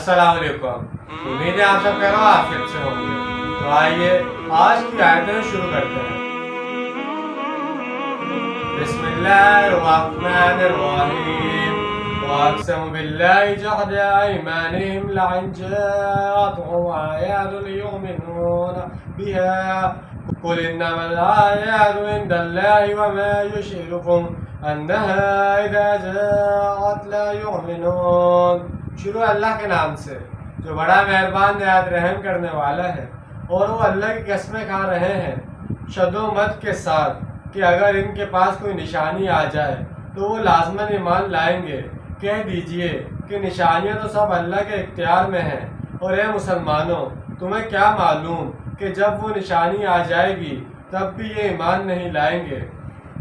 अस्सलाम वालेकुम। उम्मीद है आप सब खैर आफियत से होंगे। तो आइए आज की आयतें शुरू करते हैं। बिस्मिल्लाहिर्रहमानिर्रहीम। वअक़समू बिल्लाहि जहदा ऐमानिहिम लइन जाअतहुम आयातुन युमिनूना बिहा कुल इन्नमल आयातु इंदल्लाहि वमा युशिरुकुम अन्नहा इज़ा जाअत ला युमिनून। शुरू अल्लाह के नाम से जो बड़ा मेहरबान निहायत रहम करने वाला है। और वो अल्लाह की कसमें खा रहे हैं शदो मत के साथ कि अगर इनके पास कोई निशानी आ जाए तो वो लाजमन ईमान लाएंगे। कह दीजिए कि निशानियाँ तो सब अल्लाह के इख्तियार में हैं, और ए मुसलमानों, तुम्हें क्या मालूम कि जब वो निशानी आ जाएगी तब भी ये ईमान नहीं लाएंगे।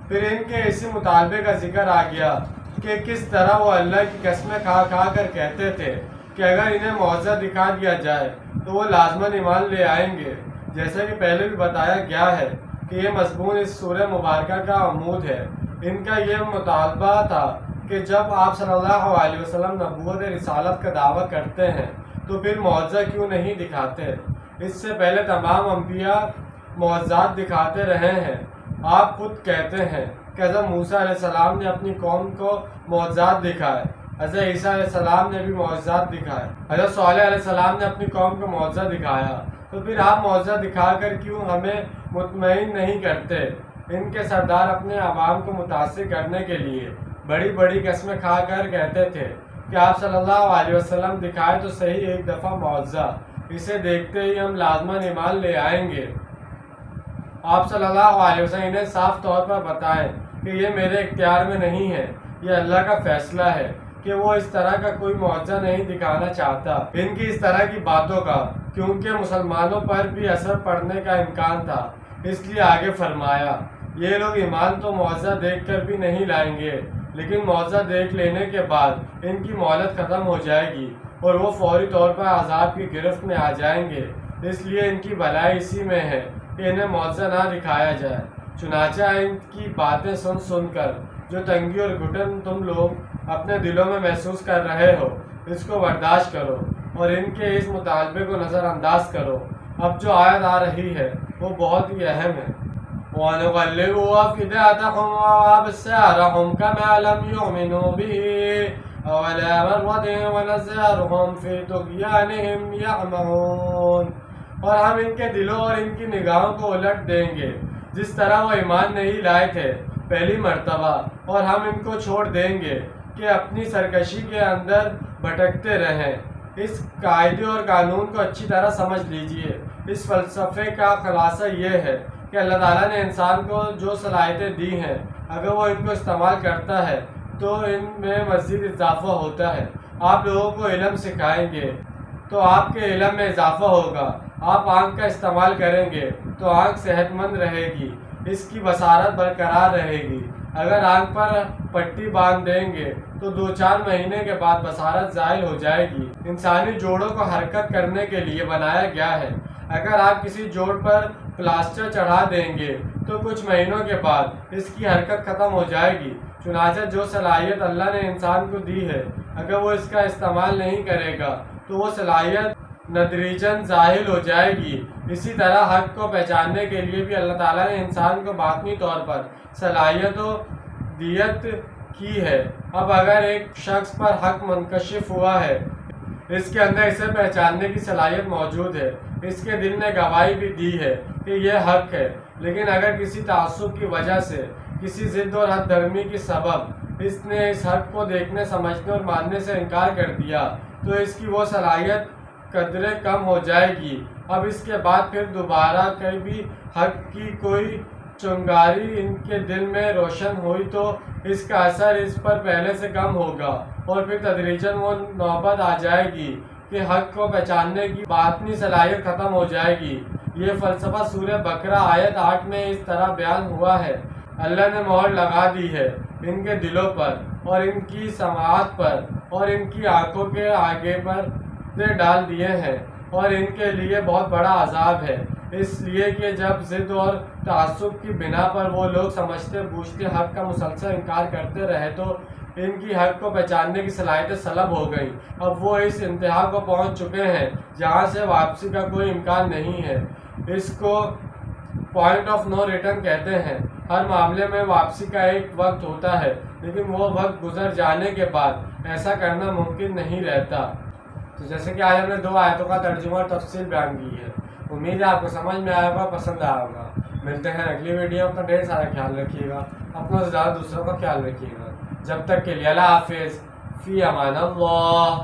फिर इनके इसी मुतालबे का जिक्र आ गया कि किस तरह वो अल्लाह की कसमें खा खा कर कहते थे कि अगर इन्हें मौज़ा दिखा दिया जाए तो वो लाजमन ईमान ले आएंगे। जैसा कि पहले भी बताया गया है कि ये मज़मून इस सूरह मुबारक का अमूद है। इनका ये मुतालबा था कि जब आप सल्लल्लाहु अलैहि वसल्लम नबूवत रिसालत का दावा करते हैं तो फिर मौज़ा क्यों नहीं दिखाते। इससे पहले तमाम अंबिया मौज़ात दिखाते रहे हैं। आप खुद कहते हैं कि हज़रत मूसा अलैहिस्सलाम ने अपनी कौम को मौज़ात दिखाए, हज़रत ईसा अलैहिस्सलाम ने भी मौज़ात दिखाए, हज़रत सालेह अलैहिस्सलाम ने अपनी कौम को मौज़ा दिखाया। तो फिर आप मौज़ा दिखाकर क्यों हमें मुतमईन नहीं करते। इनके सरदार अपने अवाम को मुतासिर करने के लिए बड़ी बड़ी कसमें खा कर कहते थे कि आप सल्लल्लाहु अलैहि वसल्लम दिखाए तो सही एक दफ़ा मौज़ा, इसे देखते ही हम लाजमन ईमान ले आएंगे। आप सल्लल्लाहु अलैहि वसल्लम इन्हें साफ तौर पर बताएं कि ये मेरे इख्तियार में नहीं है, ये अल्लाह का फैसला है कि वो इस तरह का कोई मौज़ा नहीं दिखाना चाहता। इनकी इस तरह की बातों का क्योंकि मुसलमानों पर भी असर पड़ने का इम्कान था, इसलिए आगे फरमाया ये लोग ईमान तो मौज़ा देख कर भी नहीं लाएंगे, लेकिन मौज़ा देख लेने के बाद इनकी मोहलत ख़त्म हो जाएगी और वो फौरी तौर पर अजाब की गिरफ्त में आ जाएंगे। इसलिए इनकी भलाई इसी में है कि इन्हें मौज़ा ना दिखाया जाए। चुनाचा इनकी बातें सुन सुनकर जो तंगी और घुटन तुम लोग अपने दिलों में महसूस कर रहे हो, इसको बर्दाश्त करो और इनके इस मुतालबे को नज़रअंदाज करो। अब जो आयत आ रही है वो बहुत ही अहम है। वनुक़ल्लिबु अफ़इदतहुम व अबसारहुम कमा लम युमिनू बिही अवला मर्रतिन वनज़रुहुम फ़ी तुग़यानिहिम यअमहून। और हम इनके दिलों और इनकी निगाहों को उलट देंगे जिस तरह वो ईमान नहीं लाए थे पहली मर्तबा, और हम इनको छोड़ देंगे कि अपनी सरकशी के अंदर भटकते रहें। इस कायदे और कानून को अच्छी तरह समझ लीजिए। इस फ़लसफ़े का खुलासा ये है कि अल्लाह ताला ने इंसान को जो सलाहियतें दी हैं, अगर वो इनको इस्तेमाल करता है तो इनमें मज़ीद इजाफ़ा होता है। आप लोगों को इल्म सिखाएंगे तो आपके इल्म में इजाफ़ा होगा। आप आँख का इस्तेमाल करेंगे तो आँख सेहतमंद रहेगी, इसकी बसारत बरकरार रहेगी। अगर आँख पर पट्टी बांध देंगे तो 2-4 महीने के बाद बसारत ज़ाइल हो जाएगी। इंसानी जोड़ों को हरकत करने के लिए बनाया गया है। अगर आप किसी जोड़ पर प्लास्टर चढ़ा देंगे तो कुछ महीनों के बाद इसकी हरकत ख़त्म हो जाएगी। चुनांचे जो सलाहियत अल्लाह ने इंसान को दी है, अगर वो इसका इस्तेमाल नहीं करेगा तो वो सलाहियत नदरीजन ज़ाहिल हो जाएगी। इसी तरह हक़ को पहचानने के लिए भी अल्लाह ताला ने इंसान को बातनी तौर पर सलाहियतों दियत की है। अब अगर एक शख्स पर हक़ मुनकशिफ हुआ है, इसके अंदर इसे पहचानने की सलाहियत मौजूद है, इसके दिल ने गवाही भी दी है कि यह हक़ है, लेकिन अगर किसी तासुब की वजह से, किसी ज़िद और हद धर्मी की सबब इसने इस हक़ को देखने, समझने और मानने से इनकार कर दिया तो इसकी वो सलाहियत कदरे कम हो जाएगी। अब इसके बाद फिर दोबारा कभी हक़ की कोई चिंगारी इनके दिल में रोशन हुई तो इसका असर इस पर पहले से कम होगा और फिर तदरीजन वो नौबत आ जाएगी कि हक़ को पहचानने की बातनी सलाहियत ख़त्म हो जाएगी। ये फ़लसफ़ा सूरह बकरा आयत 8 में इस तरह बयान हुआ है। अल्लाह ने मोहर लगा दी है इनके दिलों पर और इनकी समाअत पर और इनकी आँखों के आगे पर डाल दिए हैं, और इनके लिए बहुत बड़ा अजाब है। इसलिए कि जब ज़िद और तासुब की बिना पर वो लोग समझते बूझते हक़ का मुसलसल इनकार करते रहे तो ان کی حق کو پہچاننے کی صلاحیتیں سلب ہو گئیں۔ اب وہ اس انتہا کو پہنچ چکے ہیں جہاں سے واپسی کا کوئی امکان نہیں ہے۔ اس کو پوائنٹ آف نو ریٹرن کہتے ہیں۔ ہر معاملے میں واپسی کا ایک وقت ہوتا ہے، لیکن وہ وقت گزر جانے کے بعد ایسا کرنا ممکن نہیں رہتا۔ تو جیسے کہ آج ہم نے 2 آیتوں کا ترجمہ اور تفصیل بیان کی ہے۔ امید ہے آپ کو سمجھ میں آیا ہوگا، پسند آیا ہوگا۔ ملتے ہیں اگلی ویڈیو، اپنا ڈھیر سارا خیال رکھیے گا، اپنا سے زیادہ دوسروں کا خیال رکھیے گا۔ جب تک کے لیے اللہ حافظ، فی امان اللہ۔